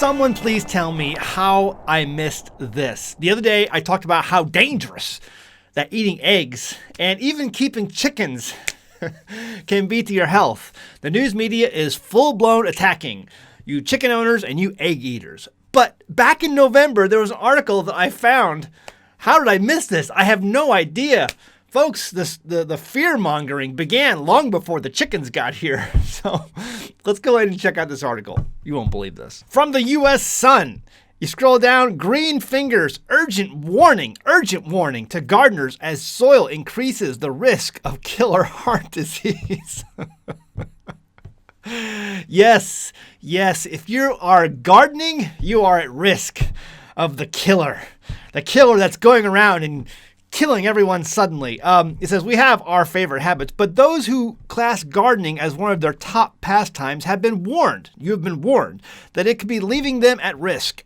someone please tell me how I missed this? The other day, I talked about how dangerous that eating eggs and even keeping chickens can be to your health. The news media is full-blown attacking you chicken owners and you egg eaters. But back in November, there was an article that I found. How did I miss this? I have no idea. Folks, the fear-mongering began long before the chickens got here. So let's go ahead and check out this article. You won't believe this. From the U.S. Sun, you scroll down, green fingers, urgent warning to gardeners as soil increases the risk of killer heart disease. Yes, if you are gardening, you are at risk of the killer that's going around and killing everyone suddenly. It says, we have our favorite habits, but those who class gardening as one of their top pastimes have been warned. You have been warned that it could be leaving them at risk.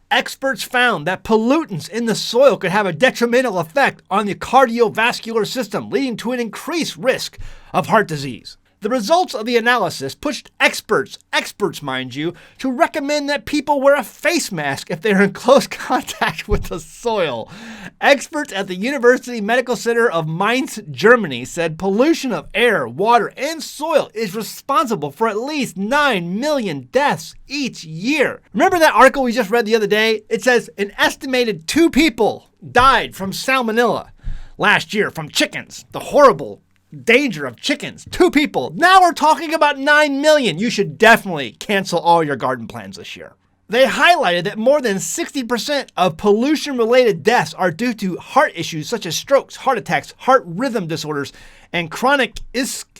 Experts found that pollutants in the soil could have a detrimental effect on the cardiovascular system, leading to an increased risk of heart disease. The results of the analysis pushed experts mind you, to recommend that people wear a face mask if they are in close contact with the soil. Experts at the University Medical Center of Mainz, Germany said pollution of air, water, and soil is responsible for at least 9 million deaths each year. Remember that article we just read the other day? It says an estimated 2 people died from salmonella last year from chickens. The horrible danger of chickens. 2 people. Now we're talking about 9 million. You should definitely cancel all your garden plans this year. They highlighted that more than 60% of pollution-related deaths are due to heart issues such as strokes, heart attacks, heart rhythm disorders, and chronic ischemic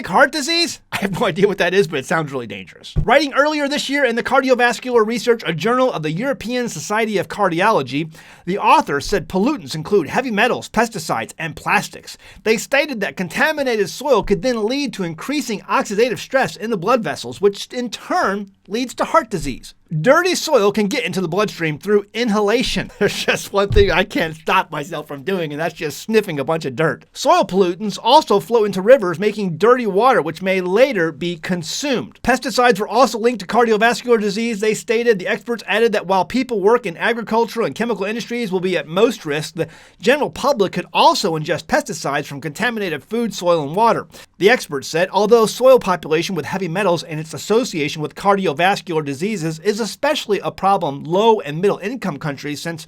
heart disease? I have no idea what that is, but it sounds really dangerous. Writing earlier this year in the Cardiovascular Research, a journal of the European Society of Cardiology, the author said pollutants include heavy metals, pesticides, and plastics. They stated that contaminated soil could then lead to increasing oxidative stress in the blood vessels, which in turn leads to heart disease. Dirty soil can get into the bloodstream through inhalation. There's just one thing I can't stop myself from doing, and that's just sniffing a bunch of dirt. Soil pollutants also flow into rivers, making dirty water, which may later be consumed. Pesticides were also linked to cardiovascular disease. They stated, the experts added that while people work in agricultural and chemical industries will be at most risk, the general public could also ingest pesticides from contaminated food, soil, and water. The experts said, although soil population with heavy metals and its association with cardiovascular diseases is especially a problem low and middle income countries, since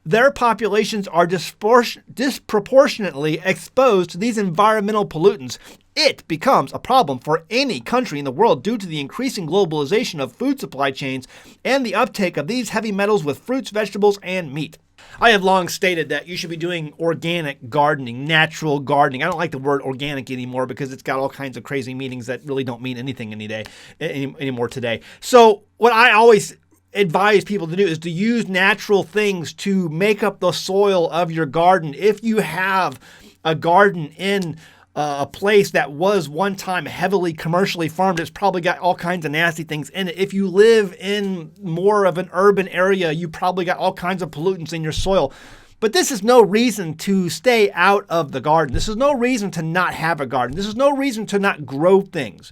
their populations are disproportionately exposed to these environmental pollutants, it becomes a problem for any country in the world due to the increasing globalization of food supply chains and the uptake of these heavy metals with fruits, vegetables, and meat. I have long stated that you should be doing organic gardening, natural gardening. I don't like the word organic anymore because it's got all kinds of crazy meanings that really don't mean anything anymore today. So what I always advise people to do is to use natural things to make up the soil of your garden. If you have a garden in a place that was one time heavily commercially farmed, it's probably got all kinds of nasty things in it. If you live in more of an urban area, you probably got all kinds of pollutants in your soil. But this is no reason to stay out of the garden. This is no reason to not have a garden. This is no reason to not grow things.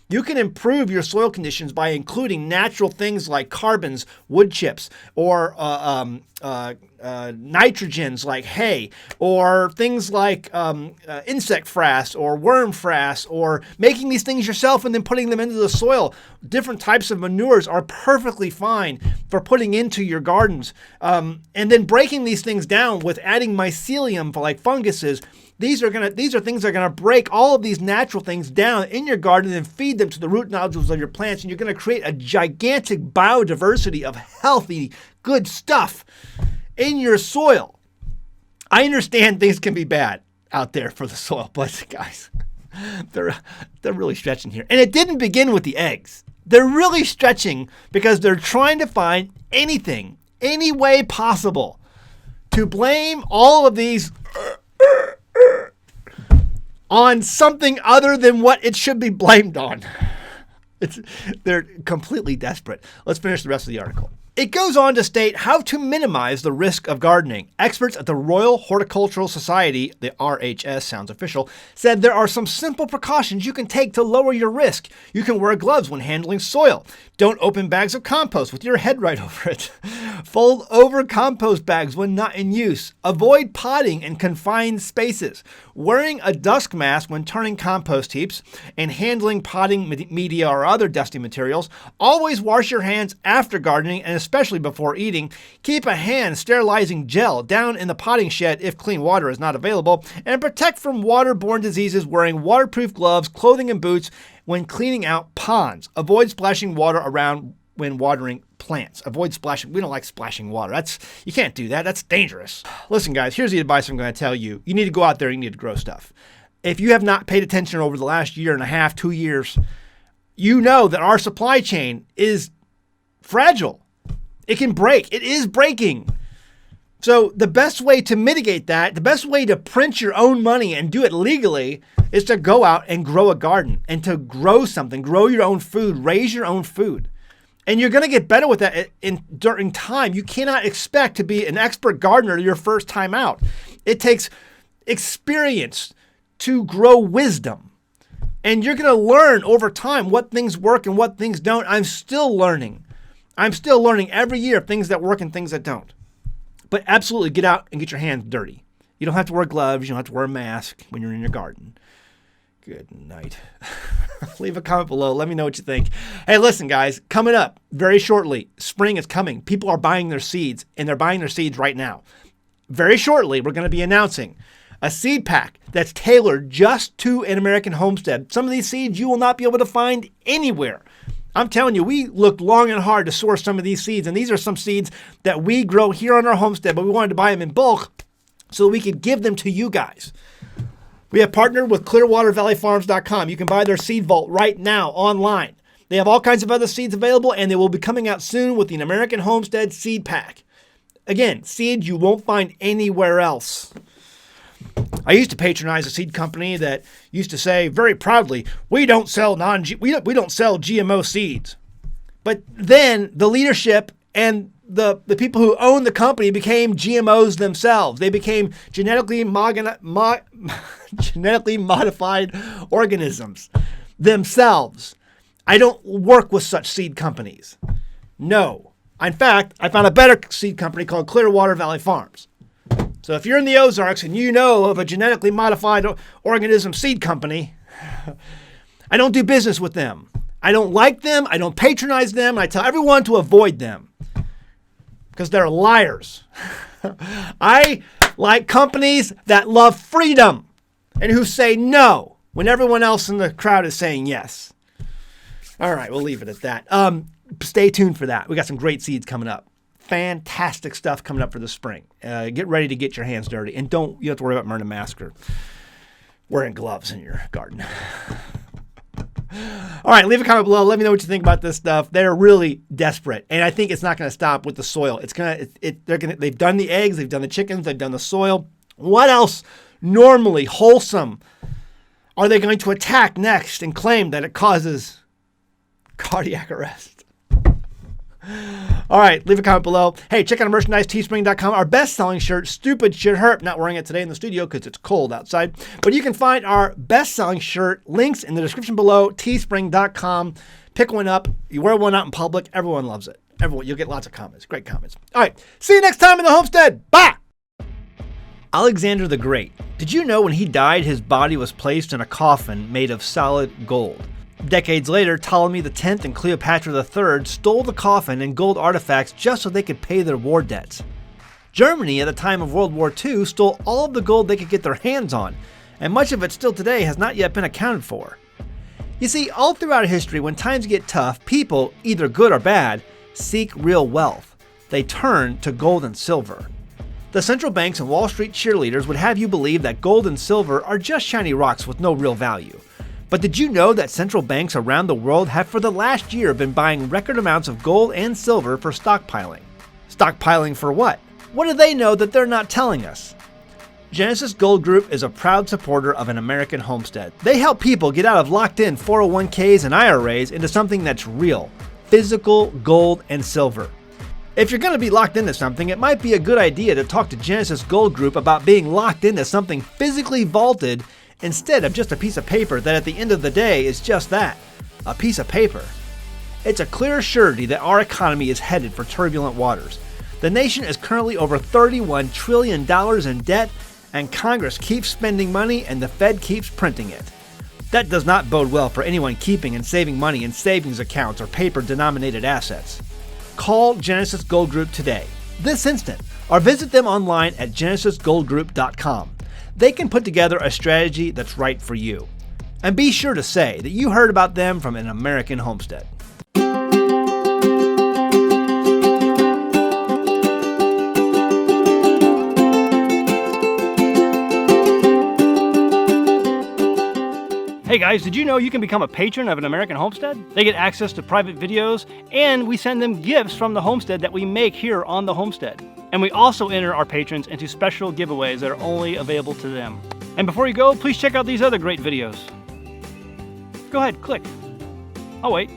You can improve your soil conditions by including natural things like carbons, wood chips, or nitrogens like hay, or things like insect frass or worm frass, or making these things yourself and then putting them into the soil. Different types of manures are perfectly fine for putting into your gardens. And then breaking these things down with adding mycelium for like funguses. These are things that are gonna break all of these natural things down in your garden and feed them to the root nodules of your plants, and you're gonna create a gigantic biodiversity of healthy, good stuff in your soil. I understand things can be bad out there for the soil, but guys, they're really stretching here. And it didn't begin with the eggs. They're really stretching because they're trying to find anything, any way possible to blame all of these on something other than what it should be blamed on. They're completely desperate. Let's finish the rest of the article. It goes on to state how to minimize the risk of gardening. Experts at the Royal Horticultural Society, the RHS sounds official, said there are some simple precautions you can take to lower your risk. You can wear gloves when handling soil. Don't open bags of compost with your head right over it. Fold over compost bags when not in use. Avoid potting in confined spaces. Wearing a dust mask when turning compost heaps and handling potting media or other dusty materials. Always wash your hands after gardening and especially before eating. Keep a hand sterilizing gel down in the potting shed if clean water is not available. And protect from waterborne diseases wearing waterproof gloves, clothing, and boots when cleaning out ponds. Avoid splashing water around when watering plants. Avoid splashing. We don't like splashing water. You can't do that. That's dangerous. Listen, guys, here's the advice I'm going to tell you. You need to go out there and you need to grow stuff. If you have not paid attention over the last year and a half, 2 years, you know that our supply chain is fragile. It can break. It is breaking. So the best way to mitigate that, the best way to print your own money and do it legally is to go out and grow a garden and to grow something, grow your own food, raise your own food. And you're going to get better with that during time. You cannot expect to be an expert gardener your first time out. It takes experience to grow wisdom. And you're going to learn over time what things work and what things don't. I'm still learning. Every year things that work and things that don't. But absolutely get out and get your hands dirty. You don't have to wear gloves. You don't have to wear a mask when you're in your garden. Good night. Leave a comment below. Let me know what you think. Hey, listen, guys, coming up very shortly, spring is coming. People are buying their seeds, and they're buying their seeds right now. Very shortly, we're going to be announcing a seed pack that's tailored just to an American homestead. Some of these seeds you will not be able to find anywhere. I'm telling you, we looked long and hard to source some of these seeds, and these are some seeds that we grow here on our homestead, but we wanted to buy them in bulk so we could give them to you guys. We have partnered with ClearwaterValleyFarms.com. You can buy their seed vault right now online. They have all kinds of other seeds available, and they will be coming out soon with the American Homestead Seed Pack. Again, seeds you won't find anywhere else. I used to patronize a seed company that used to say very proudly, we don't sell GMO seeds. But then the leadership and the people who own the company became GMOs themselves. They became genetically modified organisms themselves. I don't work with such seed companies. No. In fact, I found a better seed company called Clearwater Valley Farms. So if you're in the Ozarks and you know of a genetically modified organism seed company, I don't do business with them. I don't like them. I don't patronize them. I tell everyone to avoid them because they're liars. I like companies that love freedom and who say no when everyone else in the crowd is saying yes. All right, we'll leave it at that. Stay tuned for that. We got some great seeds coming up. Fantastic stuff coming up for the spring. Get ready to get your hands dirty. And you don't have to worry about wearing a mask or wearing gloves in your garden. All right, leave a comment below. Let me know what you think about this stuff. They're really desperate, and I think it's not going to stop with the soil. They've done the eggs, they've done the chickens, they've done the soil. What else normally wholesome are they going to attack next and claim that it causes cardiac arrest? All right, leave a comment below. Hey, check out our merchandise, teespring.com. Our best-selling shirt, Stupid Shit Hurt. Not wearing it today in the studio because it's cold outside. But you can find our best-selling shirt, links in the description below, teespring.com. Pick one up. You wear one out in public. Everyone loves it. You'll get lots of comments. Great comments. All right, see you next time in the homestead. Bye! Alexander the Great. Did you know when he died, his body was placed in a coffin made of solid gold? Decades later, Ptolemy X and Cleopatra III stole the coffin and gold artifacts just so they could pay their war debts. Germany, at the time of World War II, stole all of the gold they could get their hands on, and much of it still today has not yet been accounted for. You see, all throughout history, when times get tough, people, either good or bad, seek real wealth. They turn to gold and silver. The central banks and Wall Street cheerleaders would have you believe that gold and silver are just shiny rocks with no real value. But did you know that central banks around the world have for the last year been buying record amounts of gold and silver for stockpiling? Stockpiling for what? What do they know that they're not telling us? Genesis Gold Group is a proud supporter of an American homestead. They help people get out of locked-in 401ks and IRAs into something that's real, physical gold and silver. If you're going to be locked into something, it might be a good idea to talk to Genesis Gold Group about being locked into something physically vaulted instead of just a piece of paper that at the end of the day is just that, a piece of paper. It's a clear surety that our economy is headed for turbulent waters. The nation is currently over $31 trillion in debt, and Congress keeps spending money and the Fed keeps printing it. That does not bode well for anyone keeping and saving money in savings accounts or paper-denominated assets. Call Genesis Gold Group today, this instant, or visit them online at genesisgoldgroup.com. They can put together a strategy that's right for you. And be sure to say that you heard about them from an American Homestead. Hey guys, did you know you can become a patron of an American Homestead? They get access to private videos, and we send them gifts from the homestead that we make here on the homestead. And we also enter our patrons into special giveaways that are only available to them. And before you go, please check out these other great videos. Go ahead, click. Oh wait.